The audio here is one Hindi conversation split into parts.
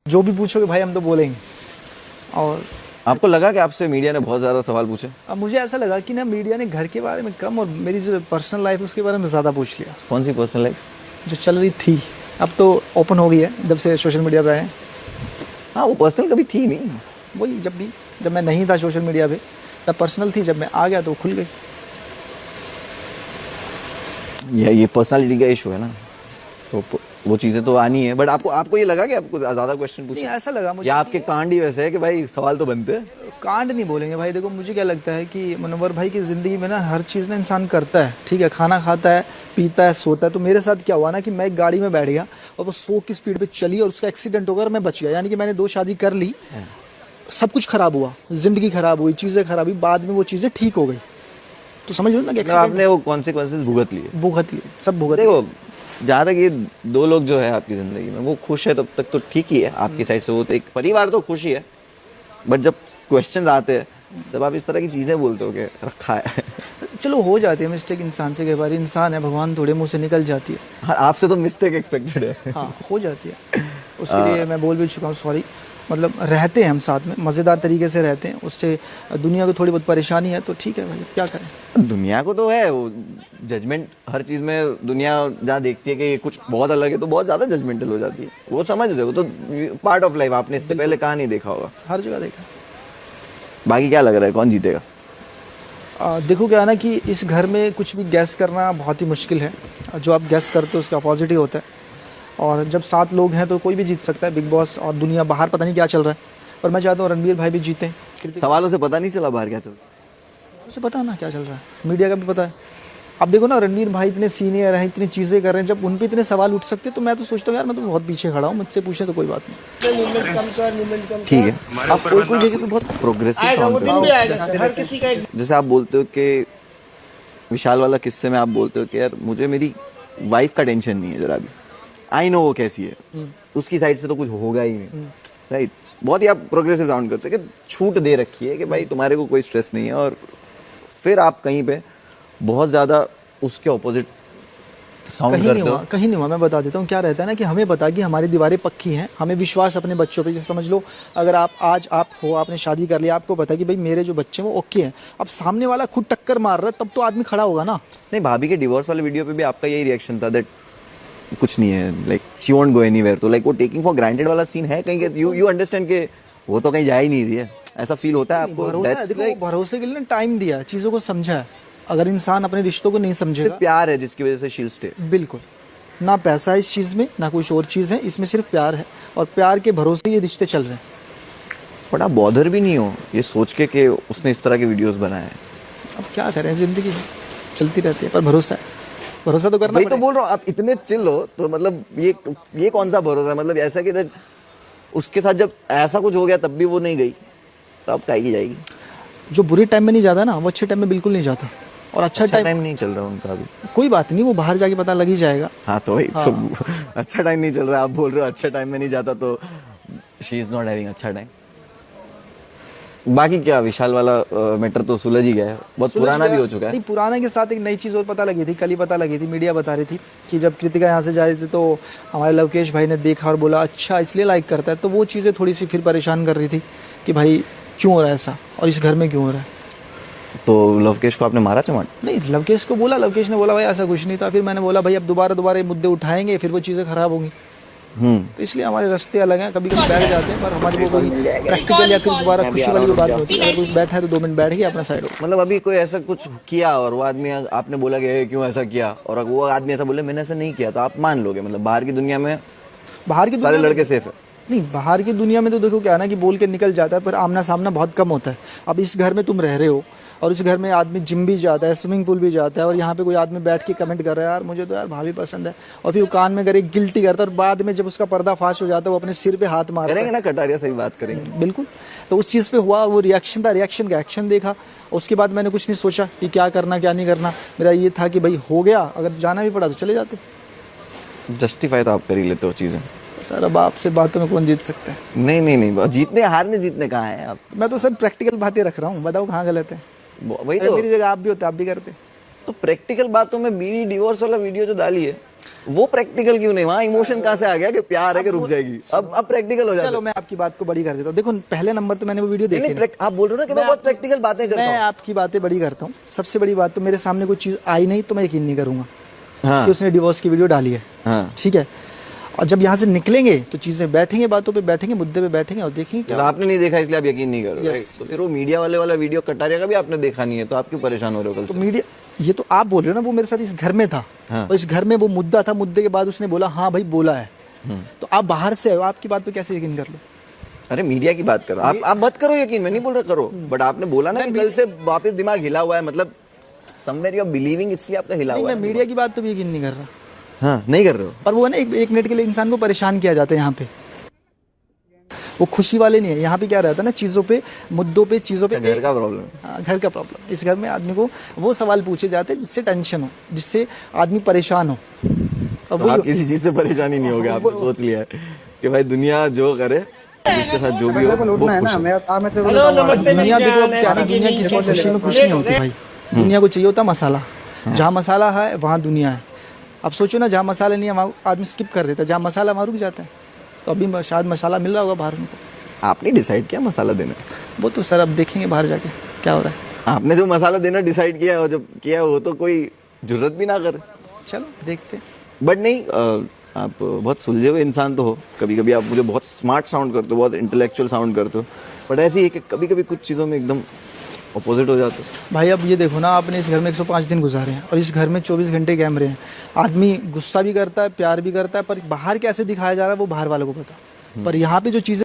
जो भी पूछोगे भाई हम तो बोलेंगे। और आपको लगा कि आपसे मीडिया ने बहुत ज़्यादा सवाल पूछे? अब मुझे ऐसा लगा कि ना मीडिया ने घर के बारे में कम और मेरी जो पर्सनल लाइफ है उसके बारे में ज़्यादा पूछ लिया। कौन सी पर्सनल लाइफ? जो चल रही थी, अब तो ओपन हो गई है जब से सोशल मीडिया पे आए। हाँ, वो पर्सनल कभी थी नहीं। वही जब मैं नहीं था सोशल मीडिया पे तब पर्सनल थी, जब मैं आ गया तो खुल गई। ये पर्सनालिटी का इशू है ना, तो वो चीज़ें तो आनी है। बट आपको ये लगा कि आपको ज़्यादा क्वेश्चन पूछे? नहीं, ऐसा लगा मुझे। या आपके कांड ही वैसे है कि भाई सवाल तो बनते हैं? कांड नहीं बोलेंगे भाई। देखो मुझे क्या लगता है कि मुनव्वर भाई की ज़िंदगी में ना हर चीज़ ना इंसान करता है, ठीक है, खाना खाता है, पीता है, सोता है। तो मेरे साथ क्या हुआ ना कि मैं एक गाड़ी में बैठ गया और वो 100 की स्पीड पे चली और उसका एक्सीडेंट होकर मैं बच गया। यानी कि मैंने 2 शादी कर ली, सब कुछ खराब हुआ, ज़िंदगी खराब हुई, चीज़ें खराब हुई, बाद में वो चीज़ें ठीक हो गई। तो समझ लो ना कि आपने वो कॉन्सिक्वेंसेस भुगत लिए। सब भुगत लिए। देखो, जहाँ तक ये 2 लोग जो है आपकी ज़िंदगी में वो खुश है तब तक तो ठीक ही है आपकी साइड से, वो तो एक परिवार तो खुश ही है। बट जब क्वेश्चंस आते हैं तब आप इस तरह की चीज़ें बोलते हो कि रखा है। चलो हो जाती है मिस्टेक इंसान से, कई बार इंसान है, भगवान थोड़े मुंह से निकल जाती है। हाँ, आपसे तो मिस्टेक एक्सपेक्टेड है। हाँ, हो जाती है। उसके लिए मैं बोल भी चुका हूँ सॉरी। मतलब रहते हैं हम साथ में, मज़ेदार तरीके से रहते हैं, उससे दुनिया को थोड़ी बहुत परेशानी है तो ठीक है भाई, क्या करें। दुनिया को तो है वो जजमेंट, हर चीज़ में दुनिया जहाँ देखती है कि ये कुछ बहुत अलग है तो बहुत ज़्यादा जजमेंटल हो जाती है। वो समझ रहे हो, तो पार्ट ऑफ लाइफ। आपने इससे पहले कहाँ नहीं देखा होगा? हर जगह देखा। बाकी क्या लग रहा है, कौन जीतेगा? देखो क्या है ना कि इस घर में कुछ भी गैस करना बहुत ही मुश्किल है। जो आप गैस करते हो उसका अपोजिट ही होता है। और जब 7 लोग हैं तो कोई भी जीत सकता है, बिग बॉस और दुनिया बाहर पता नहीं क्या चल रहा है। पर मैं चाहता हूँ रणवीर भाई भी जीतें। सवालों से पता नहीं चला बाहर क्या चल रहा है? उसे पता है ना क्या चल रहा है, मीडिया का भी पता है। अब देखो ना, रणवीर भाई इतने सीनियर हैं, इतनी चीज़ें कर रहे हैं, जब उन पे इतने सवाल उठ सकते तो मैं तो सोचता हूँ यार मैं तो बहुत पीछे खड़ा हूँ, मुझसे पूछे तो कोई बात नहीं। ठीक है, आप कोई जगह तो बहुत प्रोग्रेसिव साउंड करते हो। जैसे आप बोलते हो कि विशाल वाला किस्से में आप बोलते हो कि यार मुझे मेरी वाइफ का टेंशन नहीं है जरा भी, आई नो वो कैसी है, उसकी साइड से तो कुछ होगा ही नहीं, राइट? बहुत ही आप प्रोग्रेसिव साउंड करते हैं कि छूट दे रखी है कि भाई तुम्हारे को कोई स्ट्रेस नहीं है, और फिर आप कहीं पे बहुत ज़्यादा उसके ऑपोजिट साउंड करते हो। कहीं नहीं हुआ, मैं बता देता हूँ क्या रहता है ना कि हमें पता कि हमारी दीवारें पक्की हैं, हमें विश्वास अपने बच्चों पे। जैसे समझ लो अगर आप हो, आपने शादी कर लिया, आपको पता है कि भाई मेरे जो बच्चे हैं वो ओके हैं। अब सामने वाला खुद टक्कर मार रहा है तब तो आदमी खड़ा होगा ना। नहीं, भाभी के डिवोर्स वाले वीडियो पे भी आपका यही रिएक्शन था दैट कुछ नहीं है, like she won't go anywhere. तो लाइक वो टेकिंग फॉर ग्रांटेड वाला सीन है कहीं के, यू अंडरस्टैंड कि वो तो कहीं जा ही नहीं रही है, ऐसा फील होता है आपको? भरोसे के लिए टाइम दिया, चीज़ों को समझा है। अगर इंसान अपने रिश्तों को नहीं समझेगा, प्यार है जिसकी वजह से शी विल स्टे। बिल्कुल, ना पैसा है इस चीज़ में, ना कुछ और चीज़ है, इसमें सिर्फ प्यार है, और प्यार के भरोसे ये रिश्ते चल रहे हैं। बट आप बॉदर भी नहीं हो ये सोच के कि उसने इस तरह के वीडियोस बनाए हैं? अब क्या करें, ज़िंदगी चलती रहती है, पर भरोसा है, भरोसा तो करना। वही तो बोल रहा हूँ, आप इतने चिल हो तो मतलब ये कौन सा भरोसा है? मतलब ऐसा कि उसके साथ जब ऐसा कुछ हो गया तब भी वो नहीं गई, तो अब काहे की जाएगी? जो बुरे टाइम में नहीं जाता ना वो अच्छे टाइम में बिल्कुल नहीं जाता। और अच्छा टाइम नहीं चल रहा उनका अभी? कोई बात नहीं, वो बाहर जाके पता लग ही जाएगा। हाँ तो वही तो, अच्छा टाइम नहीं चल रहा, आप बोल रहे हो अच्छा टाइम में नहीं जाता, तो शी इज नॉट हैविंग अच्छा टाइम। बाकी क्या, विशाल वाला मैटर तो सुलझ ही गया है, बहुत पुराना भी हो चुका है। नहीं, पुराने के साथ एक नई चीज़ और पता लगी थी, कल ही पता लगी थी, मीडिया बता रही थी कि जब कृतिका यहाँ से जा रही थी तो हमारे लवकेश भाई ने देखा और बोला अच्छा इसलिए लाइक करता है। तो वो चीज़ें थोड़ी सी फिर परेशान कर रही थी कि भाई क्यों हो रहा है ऐसा, और इस घर में क्यों हो रहा है। तो लवकेश को आपने मारा चमाट? नहीं, लवकेश को बोला, लवकेश ने बोला भाई ऐसा कुछ नहीं था। फिर मैंने बोला भाई अब दोबारा ये मुद्दे उठाएंगे फिर वो चीज़ें ख़राब होंगी, तो इसलिए हमारे रास्ते अलग हैं। कभी कभी बैठ जाते हैं, पर हमारी वो कोई प्रैक्टिकल या फिर दोबारा खुशी वाली बात नहीं होती। अगर कोई बैठा है तो 2 मिनट बैठ गया, अपना साइड हो। मतलब अभी कोई ऐसा कुछ किया और वो आदमी, आपने बोला कि क्यों ऐसा किया, और वो आदमी ऐसा बोले मैंने ऐसा नहीं किया, तो आप मान लोगे? मतलब बाहर की दुनिया में सारे लड़के सेफ है? नहीं, बाहर की दुनिया में तो देखो क्या है ना कि बोल के निकल जाता है, पर आमना सामना बहुत कम होता है। अब इस घर में तुम रह रहे हो और इस घर में आदमी जिम भी जाता है, स्विमिंग पूल भी जाता है, और यहाँ पे कोई आदमी बैठ के कमेंट कर रहा है यार मुझे तो यार भाभी पसंद है, और फिर वो कान में करे गिल्टी करता है, और बाद में जब उसका पर्दा फाश हो जाता है वो अपने सिर पे हाथ मारता है। करेंगे ना कटारिया, सही बात करेंगे बिल्कुल। तो उस चीज़ पे हुआ, वो रिएक्शन था, रिएक्शन का एक्शन देखा। उसके बाद मैंने कुछ नहीं सोचा कि क्या करना क्या नहीं करना। मेरा ये था कि भाई हो गया, अगर जाना भी पड़ा तो चले जाते। जस्टिफाई तो आप कर ही लेते हो चीज़ें। सर अब आपसे बातों में कौन जीत सकता है? नहीं, जीतने हारने जीतने कहाँ है आप? मैं तो सर प्रैक्टिकल बातें रख रहा हूँ, बताओ कहाँ गलत है। वही तो, मेरी जगह आप भी होते आप भी करते। तो प्रैक्टिकल बातों में बीवी डिवोर्स वाला वीडियो जो डाली है वो प्रैक्टिकल क्यों नहीं? वहाँ इमोशन कहाँ से आ गया कि प्यार है कि रुक जाएगी? अब प्रैक्टिकल हो जाता है। चलो मैं आपकी बात को बड़ी कर देता हूँ। देखो पहले नंबर तो मैंने वो वीडियो देखी नहीं, आप बोल रहे हो ना कि मैं बहुत प्रैक्टिकल बातें करता मैं हूँ। आपकी बातें बड़ी करता हूँ। सबसे बड़ी बात तो मेरे सामने कोई चीज़ आई नहीं तो मैं यकीन नहीं करूँगा हाँ कि उसने डिवोर्स की वीडियो डाली है। हाँ, ठीक है, और जब यहाँ से निकलेंगे तो चीज़ें बैठेंगे, बातों पे बैठेंगे, मुद्दे पे बैठेंगे और देखेंगे तो क्या। आपने नहीं देखा इसलिए आप यकीन नहीं कर रहे हो। Yes, तो फिर वो मीडिया वाले वाला वीडियो कटारिया का भी आपने देखा नहीं है, तो आप क्यों परेशान हो रहे हो कल तो से? मीडिया, ये तो आप बोल रहे हो ना, वो मेरे साथ इस घर में था। हाँ। और इस घर में वो मुद्दा था, मुद्दे के बाद उसने बोला हाँ भाई बोला है। तो आप बाहर से हो, आपकी बात पे कैसे यकीन कर लो? अरे मीडिया की बात करो, आप मत करो यकीन, मैं नहीं बोल रहा करो, बट आपने बोला ना कि कल से वापस दिमाग हिला हुआ है, मतलब समवेयर यू आर बिलीविंग, इसलिए आपका हिला नहीं, हुआ मैं है। मीडिया की बात तो भी यकीन नहीं कर रहा। हाँ, नहीं कर रहे हो। और वो ना एक मिनट के लिए इंसान को परेशान किया जाता है यहाँ पे, वो खुशी वाले नहीं है। यहाँ पे क्या रहता है ना, चीज़ों पे, मुद्दों पे, चीज़ों पे घर का प्रॉब्लम है। हाँ, घर का प्रॉब्लम। इस घर में आदमी को वो सवाल पूछे जाते हैं जिससे टेंशन हो, जिससे आदमी परेशान हो। और तो आप किसी चीज से परेशानी नहीं होगा, आपने सोच लिया है कि भाई दुनिया जो करे, जिसके साथ जो भी हो वो खुश है। दुनिया देखो अब क्या है ना, दुनिया किसी खुशी में खुश नहीं होती भाई। दुनिया को चाहिए होता मसाला। जहाँ मसाला है वहाँ दुनिया है। अब सोचो ना, जहाँ मसाला नहीं है वहाँ आदमी स्किप कर देता है, जहाँ मसाला वहाँ रुक जाता है। तो अभी शायद मसाला मिल रहा होगा बाहर उनको। आपने डिसाइड किया मसाला देना? वो तो सर अब देखेंगे बाहर जाके क्या हो रहा है। आपने जो मसाला देना डिसाइड किया और जब किया वो तो कोई जरूरत भी ना करे। चलो देखते। बट नहीं, आप बहुत सुलझे हुए इंसान तो हो। कभी कभी आप मुझे बहुत स्मार्ट साउंड करते हो, बहुत इंटेलेक्चुअल साउंड करते हो, बट ऐसे ही कभी कभी कुछ चीज़ों में एकदम अपोजिट हो जाते हो। भाई अब ये देखो ना, आपने इस घर में 105 दिन गुजारे हैं और इस घर में 24 घंटे कैमरे हैं। आदमी गुस्सा भी करता है, प्यार भी करता है, पर बाहर कैसे दिखाया जा रहा है वो बाहर वालों को पता। पर यहाँ पे जो चीज़ें,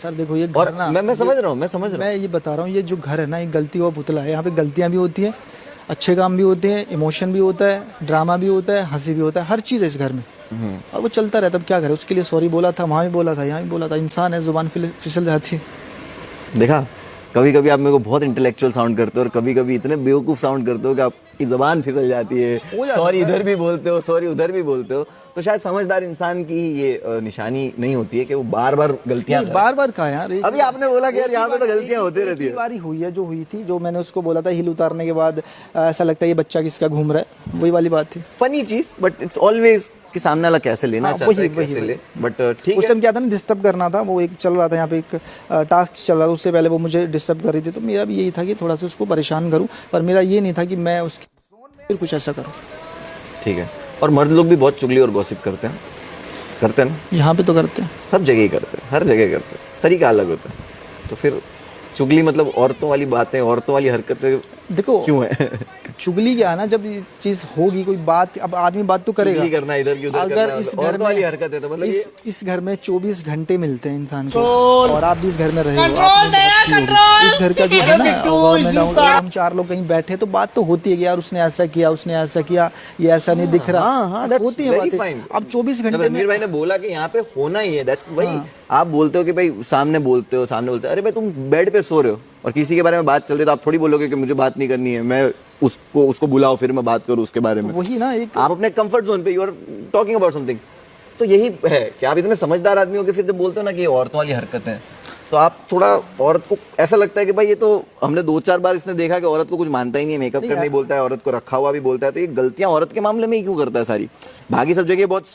सर देखो ये और घर ना, मैं समझ रहा हूँ, मैं ये बता रहा हूँ, ये जो घर है ना, एक गलती हुआ पुतला है। यहाँ पे गलतियाँ भी होती हैं, अच्छे काम भी होते हैं, इमोशन भी होता है, ड्रामा भी होता है, हंसी भी होता है, हर चीज़ है इस घर में। और वो चलता रहता है। अब क्या करे, उसके लिए सॉरी बोला था, वहाँ भी बोला था, यहाँ भी बोला था। इंसान है, जुबान फिसल जाती है। देखा, कभी कभी आप मेरे को बहुत इंटेलेक्चुअल साउंड करते हो और कभी कभी इतने बेवकूफ़ साउंड करते हो कि आपकी ज़बान फिसल जाती है। सॉरी इधर भी बोलते हो, सॉरी उधर भी बोलते हो। तो शायद समझदार इंसान की ये निशानी नहीं होती है कि वो बार बार गलतियां करे। बार बार कहा यार, अभी आपने बोला कि यार यहाँ पे तो गलतियां होती रहती है। बारी हुई है जो हुई थी, जो मैंने उसको बोला था हिल उतारने के बाद ऐसा लगता है ये बच्चा किसका घूम रहा है, वही वाली बात थी। फनी चीज, बट इट्स ऑलवेज कि सामने वाला कैसे लेना चाहता है, कैसे ले। बट ठीक उस है, टाइम क्या था ना, डिस्टर्ब करना था। वो एक चल रहा था यहाँ पे, एक टास्क चल रहा था, उससे पहले वो मुझे डिस्टर्ब कर रही थी। तो मेरा भी यही था कि थोड़ा सा उसको परेशान करूँ, पर मेरा ये नहीं था कि मैं उसकी फिर कुछ ऐसा करूँ। ठीक है। और मर्द लोग भी बहुत चुगली और गॉसिप करते हैं ना? यहाँ पे तो करते हैं, सब जगह ही करते हैं, हर जगह करते हैं, तरीका अलग होता है। तो फिर चुगली मतलब औरतों वाली बातें, औरतों वाली हरकतें देखो क्यों है? चुगली क्या है ना, जब ये चीज़ होगी, कोई बात, अब आदमी बात तो करेगा। चुगली करना इधर की उधर अगर करना, इस मतलब घर औरतों वाली में, हरकत है तो मतलब इस घर में 24 घंटे मिलते हैं इंसान को, और आप भी इस घर में रहे हो, आपने बहुत की होगी। इस घर का जो है ना गवर्नमेंट, हम 4 लोग कहीं बैठे तो बात तो होती है कि यार उसने ऐसा किया, उसने ऐसा किया, ये ऐसा नहीं दिख रहा। हाँ, होती है बातें। अब 24 घंटे में रणवीर भाई ने बोला कि यहाँ पे होना ही है, दैट्स वही। आप बोलते हो कि भाई सामने बोलते हो, अरे भाई तुम बेड पे सो रहे हो और किसी के बारे में बात चल रही है, तो आप थोड़ी बोलोगे कि मुझे बात नहीं करनी है, मैं उसको बुलाओ फिर मैं बात करूँ उसके बारे में। वही ना, एक आप अपने कंफर्ट जोन पे you are talking about something. तो यही है कि आप इतने समझदार आदमी हो कि फिर जब बोलते हो ना कि ये औरतों वाली हरकत है, तो आप थोड़ा औरत को ऐसा लगता है कि भाई ये तो हमने 2-4 बार इसने देखा कि औरत को कुछ मानता ही नहीं है, मेकअप करने ही बोलता है, औरत को रखा हुआ भी बोलता है। तो ये गलतियां औरत के मामले में ही क्यों करता है सारी? बाकी सब जगह बहुत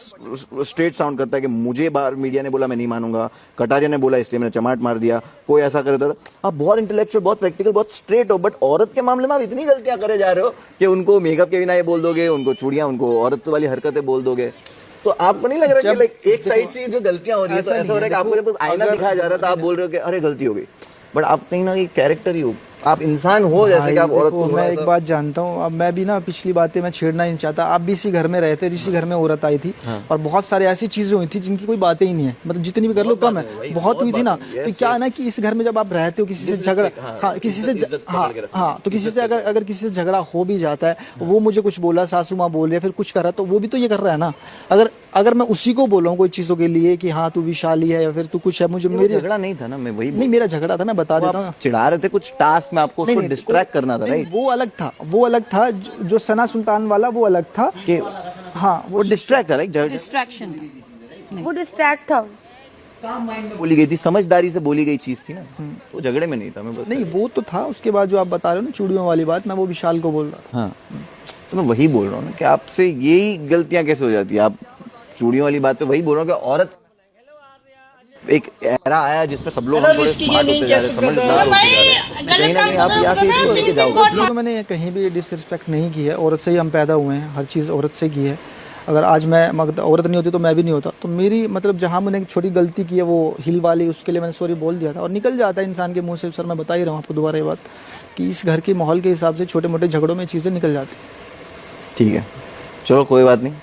स्ट्रेट साउंड करता है कि मुझे बाहर मीडिया ने बोला मैं नहीं मानूंगा, कटारिया ने बोला इसलिए मैंने चमाट मार दिया, कोई ऐसा करे तो। आप बहुत इंटेलेक्चुअल, बहुत प्रैक्टिकल, बहुत स्ट्रेट हो, बट औरत के मामले में आप इतनी गलतियां करे जा रहे हो कि उनको मेकअप के बिना ये बोल दोगे, उनको चूड़ियां, उनको औरत वाली हरकतें बोल दोगे। तो आपको नहीं लग रहा कि लाइक एक साइड से जो गलतियां हो रही है, तो ऐसा हो रहा है कि आपको जब आईना दिखाया जा रहा था आप बोल रहे हो कि अरे गलती हो गई, बट आप कहीं ना कहीं कैरेक्टर ही हो, आप इंसान हो जैसे कि आप औरत को। मैं एक बात जानता हूँ, अब मैं भी ना पिछली बातें मैं छेड़ना ही नहीं चाहता। आप भी इसी घर में रहते, इसी घर में औरत आई थी, और बहुत सारी ऐसी चीजें हुई थी जिनकी कोई बातें ही नहीं है, मतलब जितनी भी कर लो कम है, बहुत हुई थी ना। तो क्या है ना कि इस घर में जब आप रहते हो, किसी से झगड़ा, हाँ किसी से, हाँ तो किसी से अगर किसी से झगड़ा हो भी जाता है, वो मुझे कुछ बोला, सासू माँ बोल रही है, फिर कुछ कर रहा, तो वो भी तो ये कर रहा है ना। अगर मैं उसी को बोलूँ कोई चीज़ों के लिए कि हाँ तू विशाली है या फिर तू कुछ है, मुझे मेरी झगड़ा नहीं था ना, मैं वही नहीं, मेरा झगड़ा था, मैं बता देता हूँ। चिढ़ा रहे थे कुछ टास्क में आपको, उसको डिस्ट्रैक्ट करना था, राइट? वो अलग था, जो सना सुल्तान वाला वो अलग था कि हाँ वो डिस्ट्रैक्ट था, राइट? डिस्ट्रैक्शन वो डिस्ट्रैक्ट था, बोली गई थी, समझदारी से बोली गई चीज थी ना, वो झगड़े में नहीं था। मैं बस नहीं, वो तो था। उसके बाद जो आप बता रहे हो ना चूड़ियों वाली बात, मैं वो विशाल को बोल रहा था। हाँ, तो मैं वही बोल रहा हूँ ना कि आपसे यही गलतियां कैसे हो जाती है। आप चूड़ियों वाली बात पे वही बोल रहा हूँ कि औरत एक एरा आया जिसमें सब लोग हम थोड़े स्मार्ट होते जा रहे हैं, समझदार होते जा रहे हैं। कहीं ना कहीं आप यहाँ से ये चीज़ लेके जाओगे। तो मैंने कहीं भी डिसरिस्पेक्ट नहीं की है, औरत से ही हम पैदा हुए हैं, हर चीज़ औरत से की है। अगर आज मैं औरत नहीं होती तो मैं भी नहीं होता। तो मेरी मतलब जहाँ मैंने एक छोटी गलती की है वो हिल वाली, उसके लिए मैंने सॉरी बोल दिया था और निकल जाता है इंसान के मुंह से। सर मैं बता ही रहा हूँ आपको दोबारा ये बात कि इस घर के माहौल के हिसाब से छोटे मोटे झगड़ों में चीज़ें निकल जाती हैं। ठीक है, चलो कोई बात नहीं,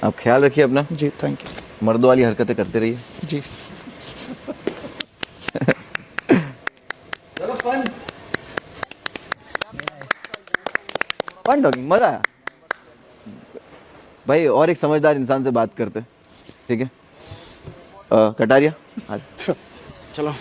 आप ख्याल रखिए अपना। जी थैंक यू। मर्दों वाली हरकतें करते रहिए। जी चलो फन टॉकिंग, मजा आया भाई। और एक समझदार इंसान से बात करते, ठीक है। कटारिया चलो